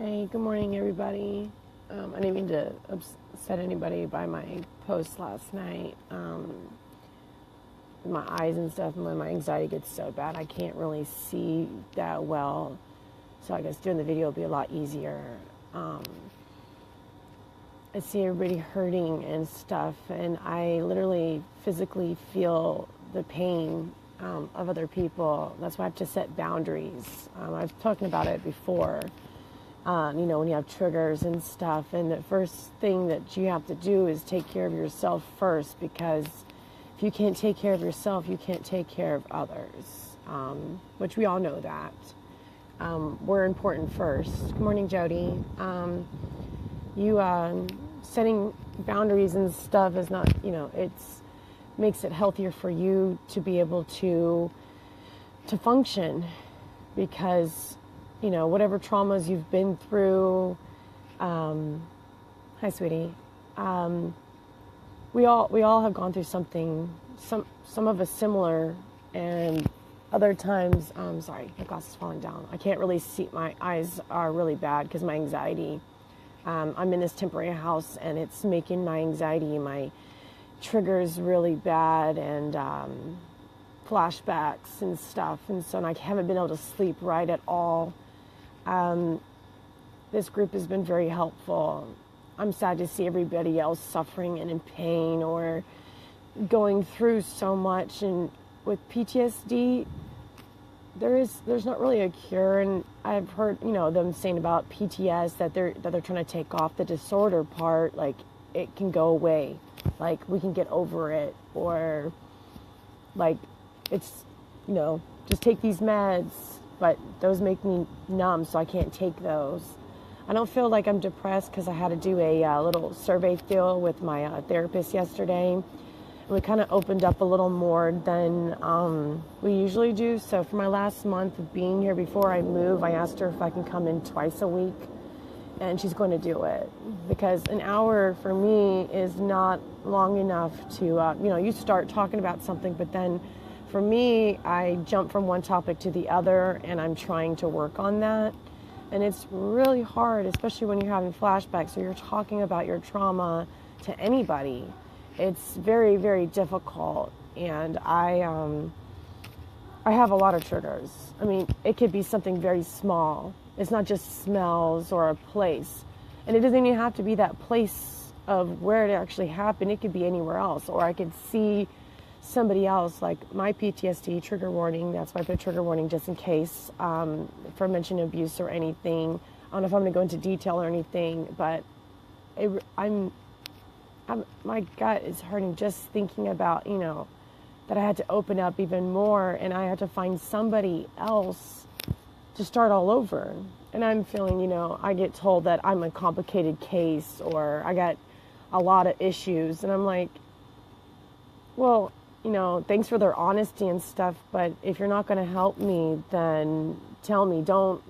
Hey, good morning, everybody. I didn't mean to upset anybody by my post last night. My eyes and stuff, and when my anxiety gets so bad, I can't really see that well. So I guess doing the video will be a lot easier. I see everybody hurting and stuff, and I literally physically feel the pain of other people. That's why I have to set boundaries. I was talking about it before. When you have triggers and stuff, and the first thing that you have to do is take care of yourself first, because if you can't take care of yourself, you can't take care of others, which we all know that. We're important first. Good morning, Jody. Setting boundaries and stuff is not, it's makes it healthier for you to be able to function, because whatever traumas you've been through. Hi, sweetie. We all have gone through something. Some of us similar, and other times. Sorry, my glass is falling down. I can't really see. My eyes are really bad because my anxiety. I'm in this temporary house, and it's making my anxiety, my triggers really bad, and flashbacks and stuff. And so I haven't been able to sleep right at all. This group has been very helpful. I'm sad to see everybody else suffering and in pain or going through so much. And with PTSD, there's not really a cure. And I've heard them saying about PTS that they're trying to take off the disorder part, like it can go away, like we can get over it, or like it's just take these meds. But those make me numb, so I can't take those. I don't feel like I'm depressed because I had to do a little survey deal with my therapist yesterday. And we kind of opened up a little more than we usually do. So for my last month of being here, before I move, I asked her if I can come in twice a week. And she's going to do it. Because an hour for me is not long enough to, you start talking about something, but then for me, I jump from one topic to the other, and I'm trying to work on that. And it's really hard, especially when you're having flashbacks or you're talking about your trauma to anybody. It's very, very difficult. And I have a lot of triggers. I mean, it could be something very small. It's not just smells or a place. And it doesn't even have to be that place of where it actually happened. It could be anywhere else. Or I could see somebody else, like my PTSD trigger warning. That's why I put trigger warning, just in case, for mention abuse or anything. I don't know if I'm going to go into detail or anything, but my gut is hurting just thinking about, that I had to open up even more, and I had to find somebody else to start all over. And I'm feeling, I get told that I'm a complicated case, or I got a lot of issues, and I'm like, well, thanks for their honesty and stuff, but if you're not going to help me, then tell me. Don't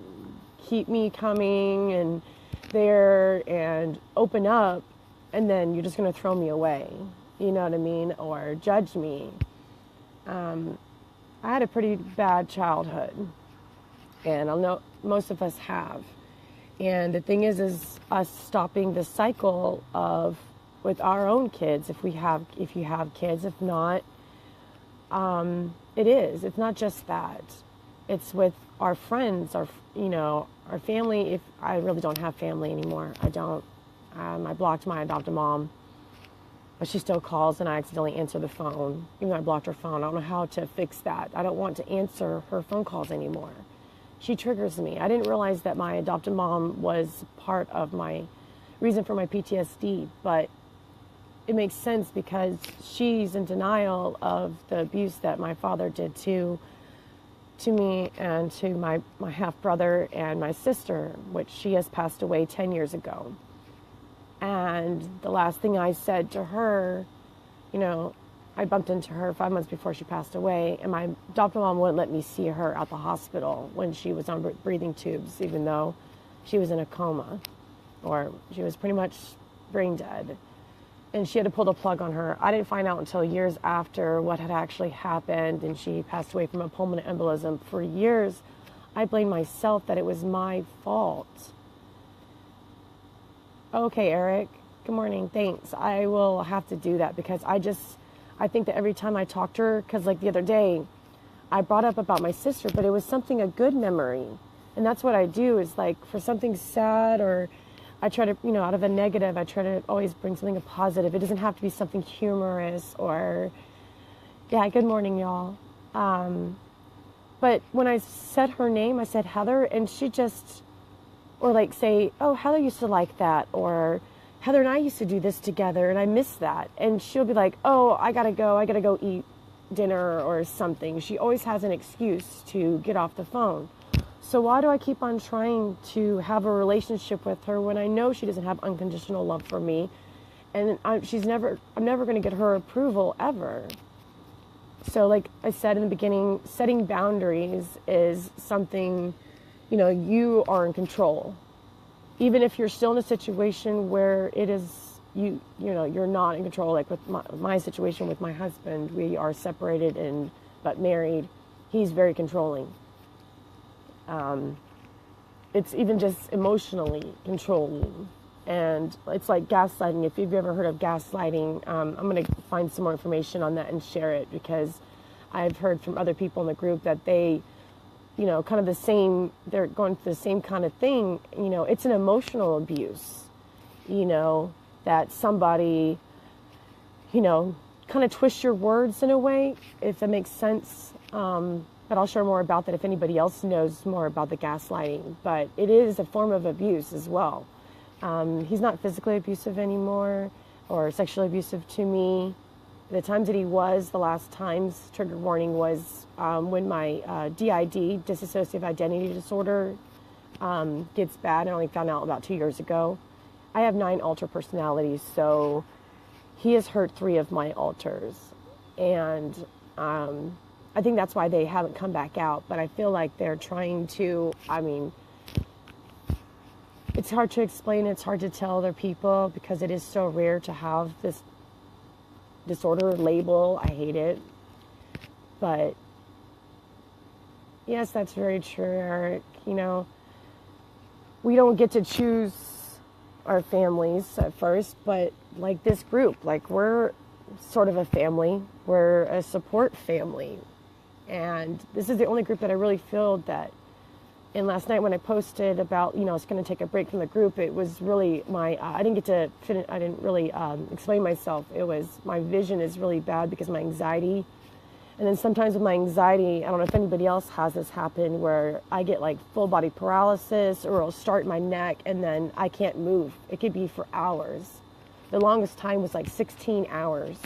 keep me coming and there and open up, and then you're just going to throw me away, you know what I mean, or judge me. I had a pretty bad childhood, and I know most of us have. And the thing is us stopping the cycle of with our own kids, if you have kids. If not, it's not just that. It's with our friends, our family. If I really don't have family anymore, I don't. I blocked my adopted mom, but she still calls, and I accidentally answer the phone. Even though I blocked her phone, I don't know how to fix that. I don't want to answer her phone calls anymore. She triggers me. I didn't realize that my adopted mom was part of my reason for my PTSD, but it makes sense because she's in denial of the abuse that my father did to me and to my half-brother and my sister, which she has passed away 10 years ago. And the last thing I said to her, I bumped into her 5 months before she passed away, and my adopted mom wouldn't let me see her at the hospital when she was on breathing tubes, even though she was in a coma, or she was pretty much brain dead. And she had to pull the plug on her. I didn't find out until years after what had actually happened, and she passed away from a pulmonary embolism. For years, I blamed myself that it was my fault. Okay, Eric. Good morning. Thanks. I will have to do that because I think that every time I talk to her, because like the other day, I brought up about my sister, but it was something, a good memory. And that's what I do is like for something sad, or I try to, out of a negative, I try to always bring something positive. It doesn't have to be something humorous or, yeah, good morning, y'all. But when I said her name, I said Heather, and she just, or like say, oh, Heather used to like that, or Heather and I used to do this together, and I miss that. And she'll be like, oh, I gotta go eat dinner or something. She always has an excuse to get off the phone. So why do I keep on trying to have a relationship with her when I know she doesn't have unconditional love for me, and I'm never going to get her approval ever. So like I said in the beginning, setting boundaries is something, you are in control. Even if you're still in a situation where it is, you're not in control, like with my situation with my husband, we are separated but married. He's very controlling. It's even just emotionally controlling. And it's like gaslighting. If you've ever heard of gaslighting, I'm going to find some more information on that and share it, because I've heard from other people in the group that they, kind of the same, they're going through the same kind of thing. It's an emotional abuse, that somebody, kind of twists your words in a way, if that makes sense. But I'll share more about that if anybody else knows more about the gaslighting. But it is a form of abuse as well. He's not physically abusive anymore or sexually abusive to me. The times that he was, the last times, trigger warning, was when my DID, dissociative identity disorder, gets bad. I only found out about 2 years ago. I have 9 alter personalities, so he has hurt 3 of my alters. And I think that's why they haven't come back out, but I feel like they're trying to, it's hard to explain, it's hard to tell other people because it is so rare to have this disorder label. I hate it. But yes, that's very true, Eric. We don't get to choose our families at first, but like this group, like we're sort of a family. We're a support family. And this is the only group that I really feel that, and last night when I posted about, I was going to take a break from the group, it was really I didn't really explain myself. It was, my vision is really bad because of my anxiety. And then sometimes with my anxiety, I don't know if anybody else has this happen, where I get like full body paralysis, or it'll start in my neck and then I can't move. It could be for hours. The longest time was like 16 hours.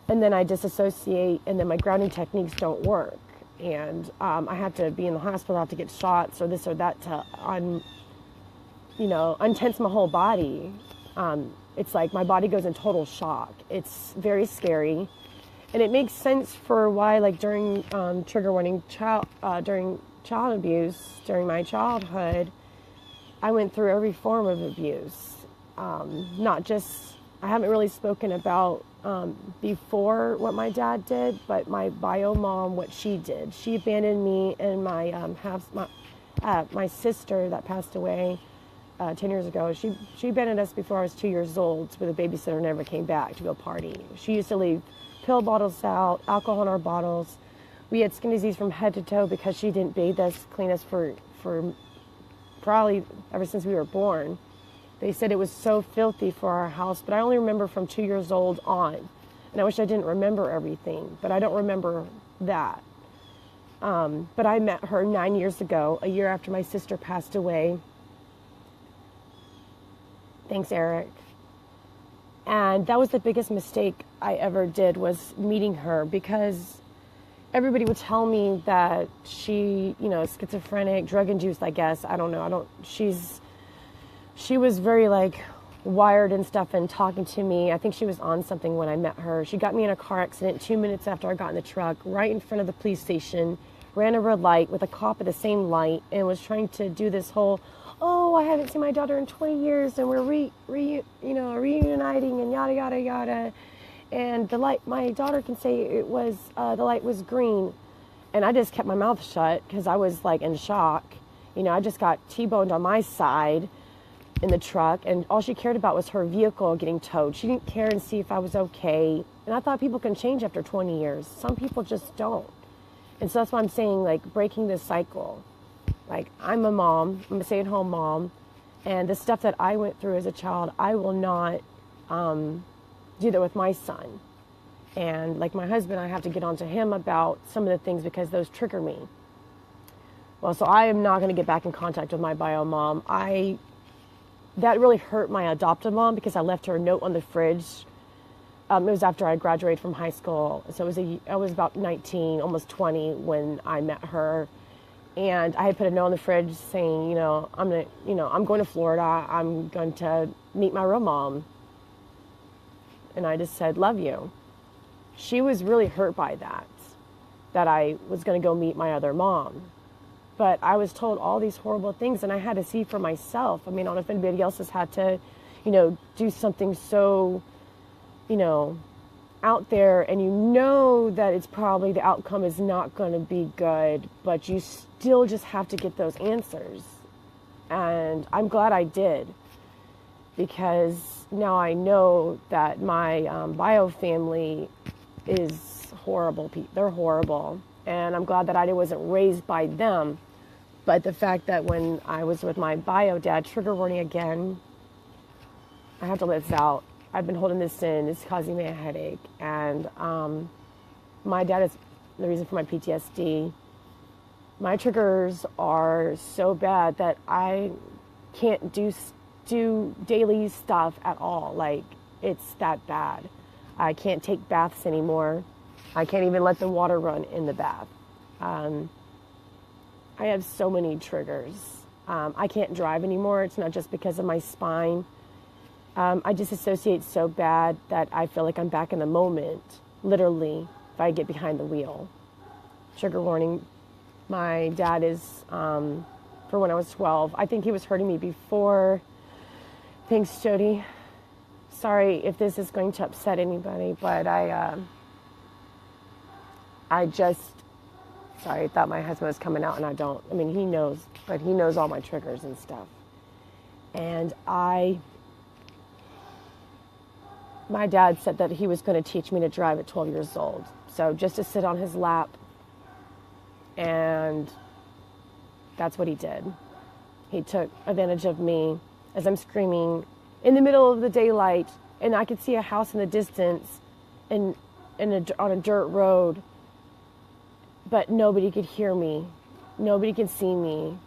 And then I disassociate, and then my grounding techniques don't work. And I have to be in the hospital, I have to get shots or this or that to untense my whole body. It's like my body goes in total shock. It's very scary. And it makes sense for why, like during trigger warning, during child abuse, during my childhood, I went through every form of abuse. Not just, I haven't really spoken about before what my dad did, but my bio mom, what she did. She abandoned me and my my sister that passed away 10 years ago. She abandoned us before I was 2 years old with a babysitter, never came back to go party. She used to leave pill bottles out, alcohol in our bottles. We had skin disease from head to toe because she didn't bathe us, clean us for probably ever since we were born. They said it was so filthy for our house, but I only remember from 2 years old on. And I wish I didn't remember everything, but I don't remember that. But I met her 9 years ago, a year after my sister passed away. Thanks, Eric. And that was the biggest mistake I ever did, was meeting her, because everybody would tell me that she, schizophrenic, drug-induced, I guess. I don't know. She was very wired and stuff and talking to me. I think she was on something when I met her. She got me in a car accident 2 minutes after I got in the truck, right in front of the police station, ran a red light with a cop at the same light, and was trying to do this whole, oh, I haven't seen my daughter in 20 years and we're reuniting and yada, yada, yada. And the light, my daughter can say it was, the light was green. And I just kept my mouth shut because I was in shock. I just got T-boned on my side. in the truck, and all she cared about was her vehicle getting towed. She didn't care and see if I was okay. And I thought people can change after 20 years. Some people just don't. And so that's why I'm saying, like, breaking this cycle. Like, I'm a mom. I'm a stay-at-home mom. And the stuff that I went through as a child, I will not do that with my son. And like my husband, I have to get on to him about some of the things because those trigger me. Well, so I am not going to get back in contact with my bio mom. That really hurt my adoptive mom because I left her a note on the fridge. It was after I graduated from high school. So I was about 19, almost 20 when I met her. And I had put a note on the fridge saying, I'm going to Florida. I'm going to meet my real mom. And I just said, love you. She was really hurt by that I was going to go meet my other mom. But I was told all these horrible things, and I had to see for myself. I mean, I don't know if anybody else has had to, do something so, out there, and that it's probably the outcome is not going to be good, but you still just have to get those answers. And I'm glad I did, because now I know that my bio family is horrible. They're horrible. And I'm glad that I wasn't raised by them. But the fact that when I was with my bio dad, trigger warning again, I have to let this out. I've been holding this in. It's causing me a headache. And my dad is the reason for my PTSD. My triggers are so bad that I can't do daily stuff at all. Like, it's that bad. I can't take baths anymore. I can't even let the water run in the bath. I have so many triggers. I can't drive anymore. It's not just because of my spine. I just associate so bad that I feel like I'm back in the moment, literally, if I get behind the wheel. Trigger warning. My dad is, for when I was 12, I think he was hurting me before. Thanks, Jody. Sorry if this is going to upset anybody, but I thought my husband was coming out, and I don't. I mean, he knows, but he knows all my triggers and stuff. And my dad said that he was going to teach me to drive at 12 years old. So just to sit on his lap, and that's what he did. He took advantage of me as I'm screaming in the middle of the daylight, and I could see a house in the distance on a dirt road, but nobody could hear me. Nobody could see me.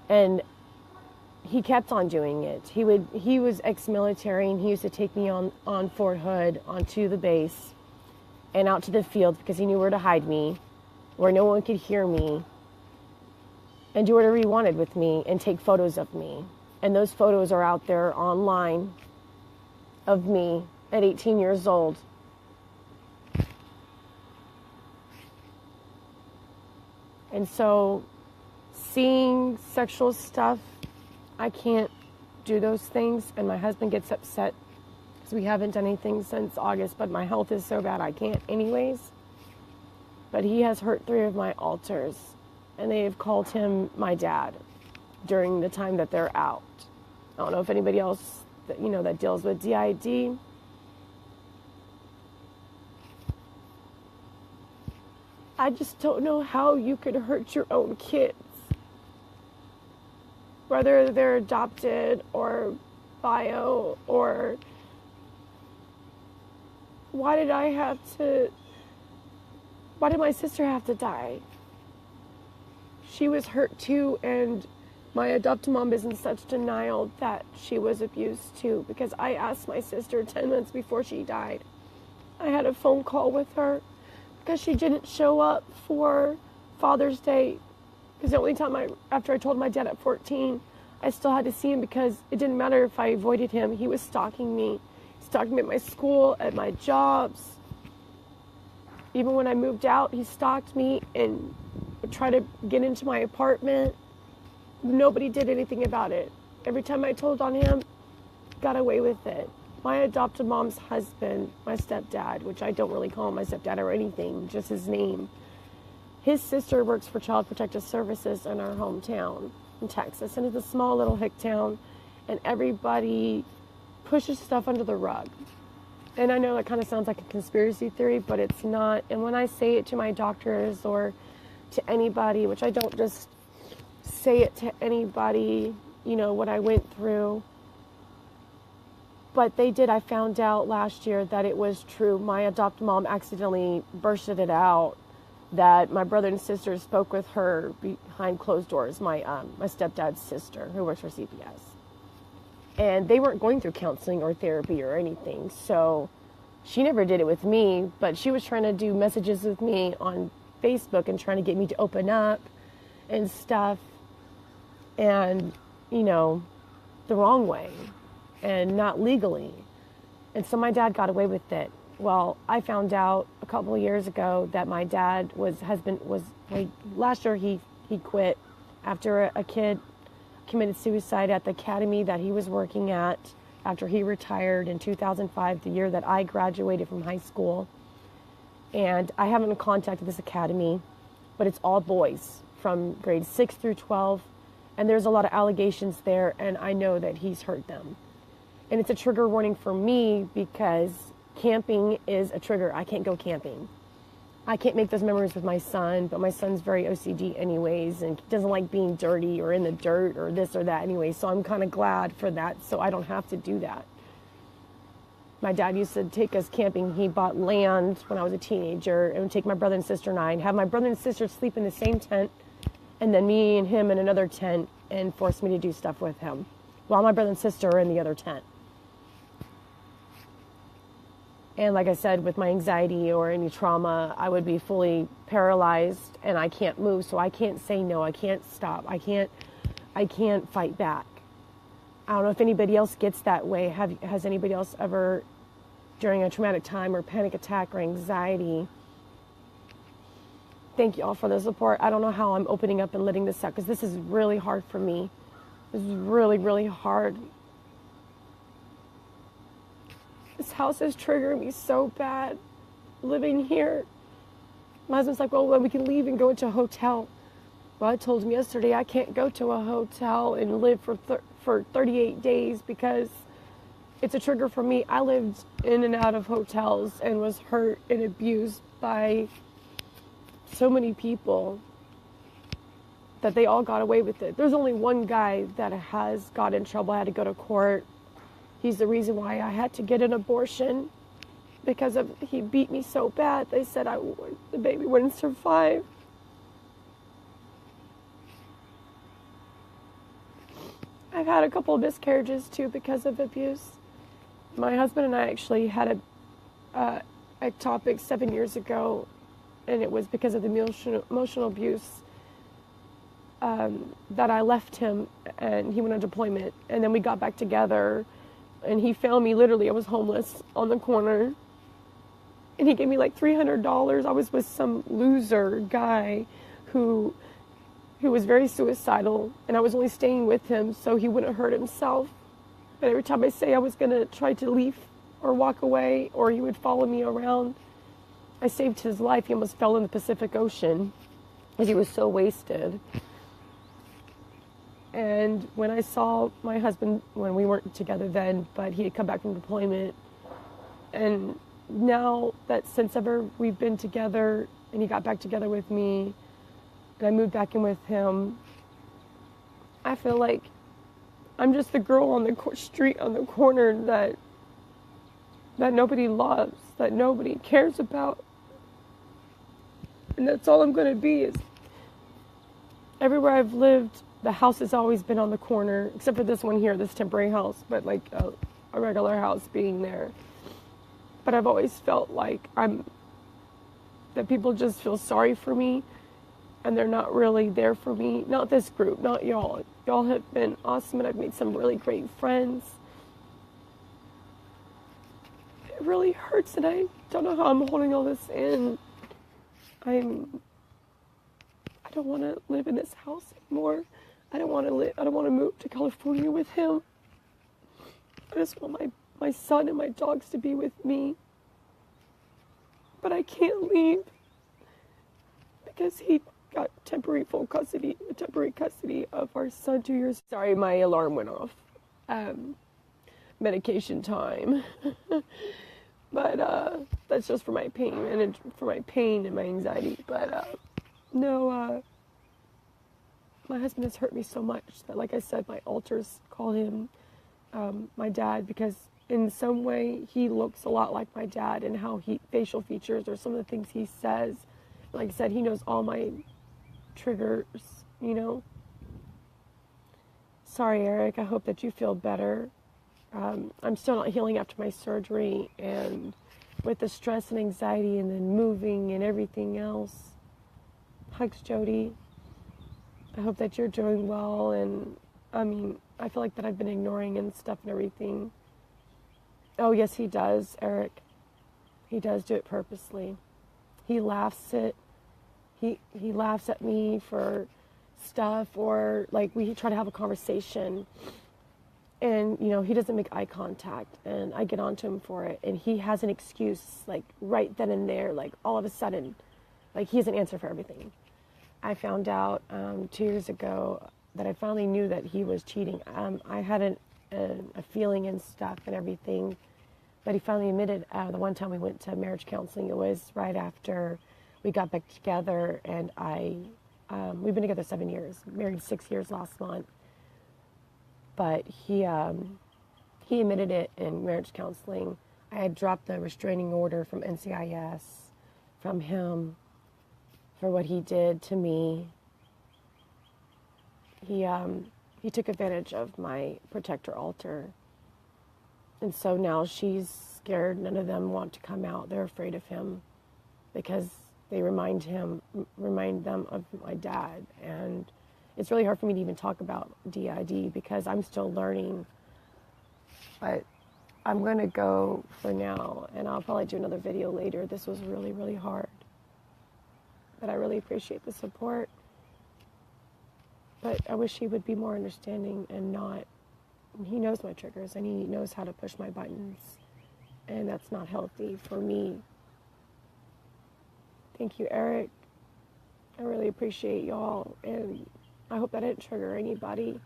And he kept on doing it. He was ex-military, and he used to take me on Fort Hood onto the base and out to the field because he knew where to hide me, where no one could hear me, and do whatever he wanted with me and take photos of me. And those photos are out there online of me at 18 years old. And so seeing sexual stuff, I can't do those things. And my husband gets upset because we haven't done anything since August, but my health is so bad I can't anyways. But he has hurt 3 of my alters, and they have called him my dad during the time that they're out. I don't know if anybody else that deals with DID. I just don't know how you could hurt your own kids, whether they're adopted or bio, or why did my sister have to die? She was hurt too, and my adoptive mom is in such denial that she was abused too, because I asked my sister 10 months before she died. I had a phone call with her because she didn't show up for Father's Day, because the only time after I told my dad at 14, I still had to see him because it didn't matter if I avoided him. He was stalking me. He stalked me at my school, at my jobs. Even when I moved out, he stalked me and would try to get into my apartment. Nobody did anything about it. Every time I told on him, got away with it. My adoptive mom's husband, my stepdad, which I don't really call him my stepdad or anything, just his name. His sister works for Child Protective Services in our hometown in Texas, and it's a small little hick town. and everybody pushes stuff under the rug. And I know that kind of sounds like a conspiracy theory, but it's not. And when I say it to my doctors or to anybody, which I don't just say it to anybody, you know, what I went through, but they did. I found out last year that it was true. My adopted mom accidentally bursted it out that my brother and sister spoke with her behind closed doors, my stepdad's sister who works for CPS. And they weren't going through counseling or therapy or anything. So she never did it with me, but she was trying to do messages with me on Facebook and trying to get me to open up and stuff. And, you know, the wrong way and not legally. And so my dad got away with it. Well, I found out a couple of years ago that my dad last year he quit after a kid committed suicide at the academy that he was working at after he retired in 2005, the year that I graduated from high school. And I haven't contacted this academy, but it's all boys from grades 6 through 12. And there's a lot of allegations there, and I know that he's hurt them. And it's a trigger warning for me because camping is a trigger. I can't go camping. I can't make those memories with my son, but my son's very OCD anyways and doesn't like being dirty or in the dirt or this or that anyway. So I'm kind of glad for that so I don't have to do that. My dad used to take us camping. He bought land when I was a teenager and would take my brother and sister and I and have my brother and sister sleep in the same tent and then me and him in another tent and force me to do stuff with him while my brother and sister are in the other tent. And like I said, with my anxiety or any trauma, I would be fully paralyzed and I can't move. So I can't say no. I can't stop. I can't fight back. I don't know if anybody else gets that way. Has anybody else ever, during a traumatic time or panic attack or anxiety? Thank you all for the support. I don't know how I'm opening up and letting this out because this is really hard for me. This is really, really hard. This house is triggering me so bad, living here. My husband's like, well, we can leave and go into a hotel. Well, I told him yesterday I can't go to a hotel and live for 38 days because it's a trigger for me. I lived in and out of hotels and was hurt and abused by so many people that they all got away with it. There's only one guy that has got in trouble. I had to go to court. He's the reason why I had to get an abortion because he beat me so bad. They said the baby wouldn't survive. I've had a couple of miscarriages too because of abuse. My husband and I actually had a ectopic 7 years ago, and it was because of the emotional abuse that I left him and he went on deployment. And then we got back together. And he found me, literally, I was homeless on the corner. And he gave me like $300. I was with some loser guy who was very suicidal. And I was only staying with him so he wouldn't hurt himself. But every time I say I was going to try to leave or walk away, or he would follow me around, I saved his life. He almost fell in the Pacific Ocean because he was so wasted. And when I saw my husband, when we weren't together then, but he had come back from deployment, and now that since ever we've been together, and he got back together with me, and I moved back in with him, I feel like I'm just the girl on the street on the corner that nobody loves, that nobody cares about. And that's all I'm going to be. Is everywhere I've lived, the house has always been on the corner, except for this one here, this temporary house, but like a regular house being there. But I've always felt like that people just feel sorry for me, and they're not really there for me. Not this group, not y'all. Y'all have been awesome, and I've made some really great friends. It really hurts, and I don't know how I'm holding all this in. I don't want to live in this house anymore. I don't want to move to California with him. I just want my son and my dogs to be with me. But I can't leave because he got temporary custody of our son 2 years. Sorry, my alarm went off. medication time. But that's just for my pain and my anxiety. But no, my husband has hurt me so much that, like I said, my alters call him my dad, because in some way he looks a lot like my dad in how facial features or some of the things he says. Like I said, he knows all my triggers, you know. Sorry, Eric. I hope that you feel better. I'm still not healing after my surgery, and with the stress and anxiety and then moving and everything else. Hugs, Jody. I hope that you're doing well, and I mean, I feel like that I've been ignoring and stuff and everything. Oh, yes, he does, Eric. He does do it purposely. He laughs he laughs at me for stuff, or like we try to have a conversation, and you know, he doesn't make eye contact, and I get onto him for it, and he has an excuse like right then and there, like all of a sudden, like he has an answer for everything. I found out 2 years ago that I finally knew that he was cheating. I had a feeling and stuff and everything, but he finally admitted. The one time we went to marriage counseling, it was right after we got back together, and we've been together 7 years, married 6 years last month. But he admitted it in marriage counseling. I had dropped the restraining order from NCIS from him for what he did to me. He took advantage of my protector altar. And so now she's scared. None of them want to come out. They're afraid of him because they remind them of my dad. And it's really hard for me to even talk about DID because I'm still learning. But I'm going to go for now, and I'll probably do another video later. This was really, really hard. But I really appreciate the support. But I wish he would be more understanding and not. He knows my triggers, and he knows how to push my buttons. And that's not healthy for me. Thank you, Eric. I really appreciate y'all. And I hope that didn't trigger anybody.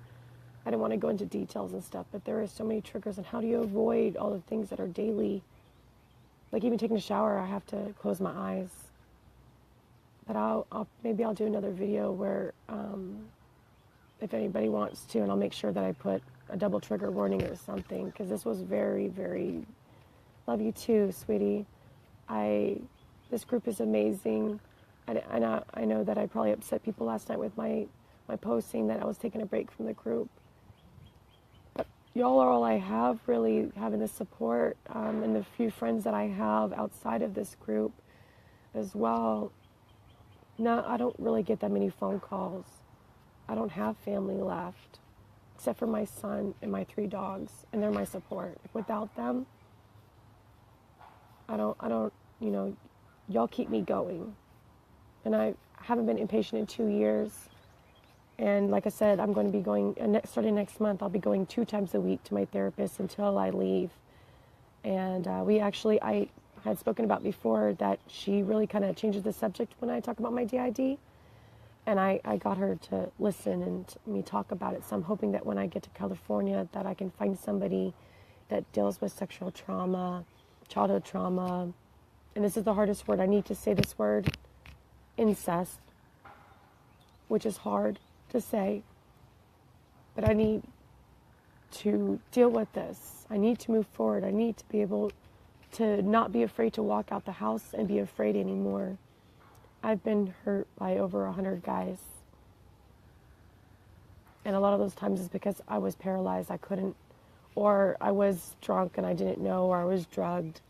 I didn't want to go into details and stuff, but there are so many triggers. And how do you avoid all the things that are daily? Like even taking a shower, I have to close my eyes. But maybe I'll do another video where, if anybody wants to, and I'll make sure that I put a double trigger warning or something, because this was very, very, love you too, sweetie. This group is amazing. I know that I probably upset people last night with my posting that I was taking a break from the group. But y'all are all I have, really, having the support, and the few friends that I have outside of this group as well. No, I don't really get that many phone calls. I don't have family left, except for my son and my 3 dogs, and they're my support. Without them, I don't, you know, y'all keep me going. And I haven't been inpatient in 2 years. And like I said, I'm going to be going, starting next month, I'll be going 2 times a week to my therapist until I leave. And I had spoken about before that she really kind of changes the subject when I talk about my DID. And I got her to listen and me talk about it. So I'm hoping that when I get to California that I can find somebody that deals with sexual trauma, childhood trauma. And this is the hardest word. I need to say this word, incest, which is hard to say. But I need to deal with this. I need to move forward. I need to be able to not be afraid to walk out the house and be afraid anymore. I've been hurt by over 100 guys. And a lot of those times is because I was paralyzed. I couldn't, or I was drunk and I didn't know, or I was drugged.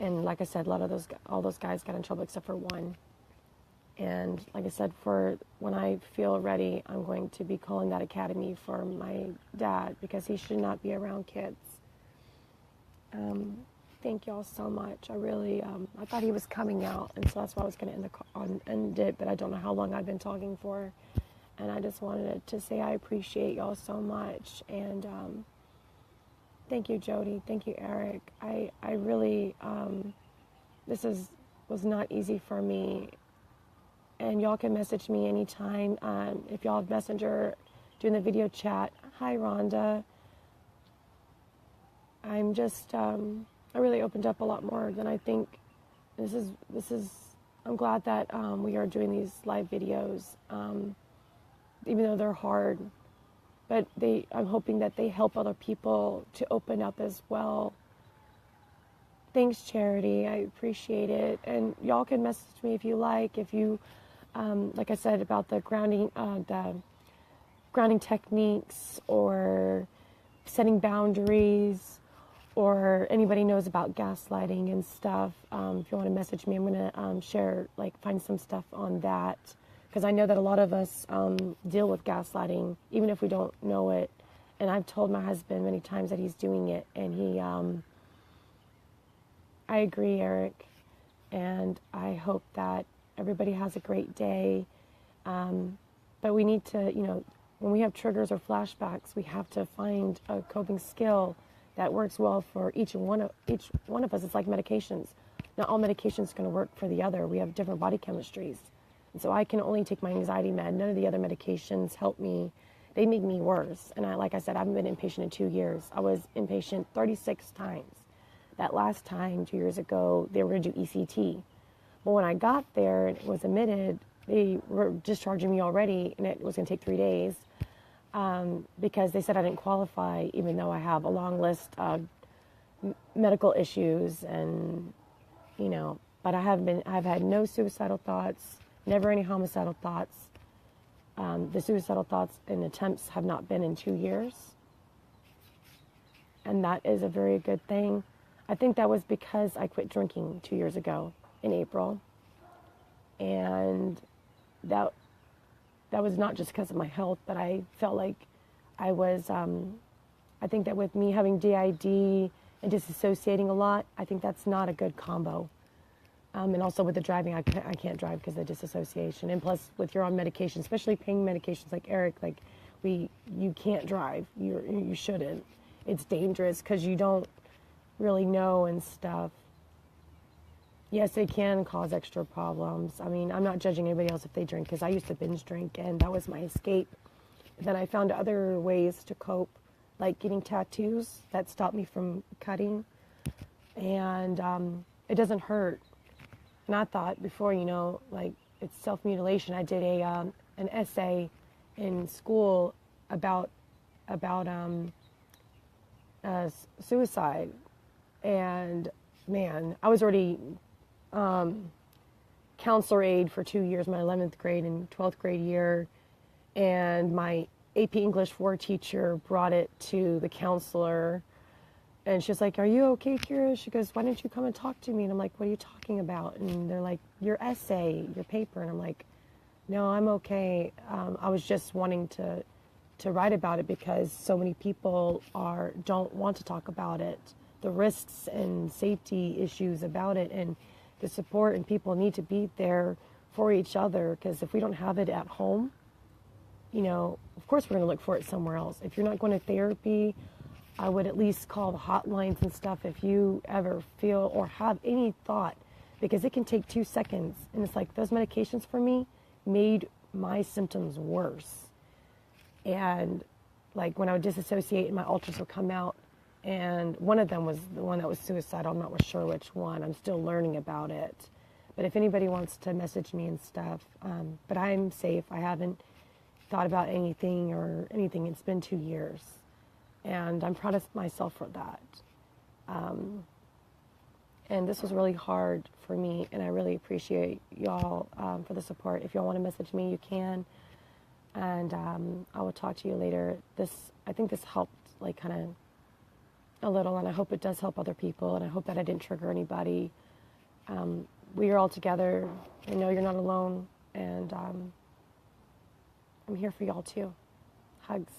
And like I said, all those guys got in trouble except for one. And like I said, for when I feel ready, I'm going to be calling that academy for my dad because he should not be around kids. Thank y'all so much. I really, I thought he was coming out, and so that's why I was going to end it, but I don't know how long I've been talking for. And I just wanted to say I appreciate y'all so much. And thank you, Jody. Thank you, Eric. I really, this was not easy for me. And y'all can message me anytime. If y'all have Messenger, during the video chat, Hi, Rhonda. I'm just, I really opened up a lot more than I think. I'm glad that we are doing these live videos, even though they're hard. But I'm hoping that they help other people to open up as well. Thanks, Charity. I appreciate it. And y'all can message me if you like. If you, like I said, about the grounding techniques or setting boundaries, or anybody knows about gaslighting and stuff. If you want to message me, I'm going to share, find some stuff on that. Because I know that a lot of us deal with gaslighting, even if we don't know it. And I've told my husband many times that he's doing it. And I agree, Eric. And I hope that everybody has a great day. But we need to, when we have triggers or flashbacks, we have to find a coping skill that works well for each one of us. It's like medications. Not all medications are going to work for the other. We have different body chemistries. And so I can only take my anxiety med. None of the other medications help me. They make me worse. And like I said, I haven't been inpatient in 2 years. I was inpatient 36 times. That last time, 2 years ago, they were going to do ECT. But when I got there and was admitted, they were discharging me already, and it was going to take 3 days. Because they said I didn't qualify, even though I have a long list of medical issues, and but I've had no suicidal thoughts, never any homicidal thoughts. The suicidal thoughts and attempts have not been in 2 years, and that is a very good thing. I think that was because I quit drinking 2 years ago in April, and that was not just because of my health, but I felt like I was, I think that with me having DID and disassociating a lot, I think that's not a good combo. And also with the driving, I can't drive because of disassociation. And plus, with your own medication, especially pain medications like Eric, you can't drive. You shouldn't. It's dangerous because you don't really know and stuff. Yes, it can cause extra problems. I mean, I'm not judging anybody else if they drink, because I used to binge drink, and that was my escape. Then I found other ways to cope, like getting tattoos that stopped me from cutting, and it doesn't hurt. And I thought before, it's self-mutilation. I did an essay in school about suicide, and man, I was already counselor aide for 2 years, my 11th grade and 12th grade year, and my AP English 4 teacher brought it to the counselor, and she was like, "Are you okay, Kira?" She goes, "Why didn't you come and talk to me?" And I'm like, "What are you talking about?" And they're like, "Your essay, your paper." And I'm like, "No, I'm okay. I was just wanting to write about it because so many people don't want to talk about it, the risks and safety issues about it, and the support, and people need to be there for each other, because if we don't have it at home, of course we're going to look for it somewhere else. If you're not going to therapy, I would at least call the hotlines and stuff if you ever feel or have any thought, because it can take 2 seconds. And it's like those medications for me made my symptoms worse. And like when I would disassociate and my ulcers would come out, and one of them was the one that was suicidal. I'm not sure which one. I'm still learning about it. But if anybody wants to message me and stuff, but I'm safe. I haven't thought about anything or anything. It's been 2 years. And I'm proud of myself for that. And this was really hard for me, and I really appreciate y'all for the support. If y'all want to message me, you can. And I will talk to you later. I think this helped, kind of a little, and I hope it does help other people, and I hope that I didn't trigger anybody. We are all together. I know you're not alone, and I'm here for y'all too. Hugs.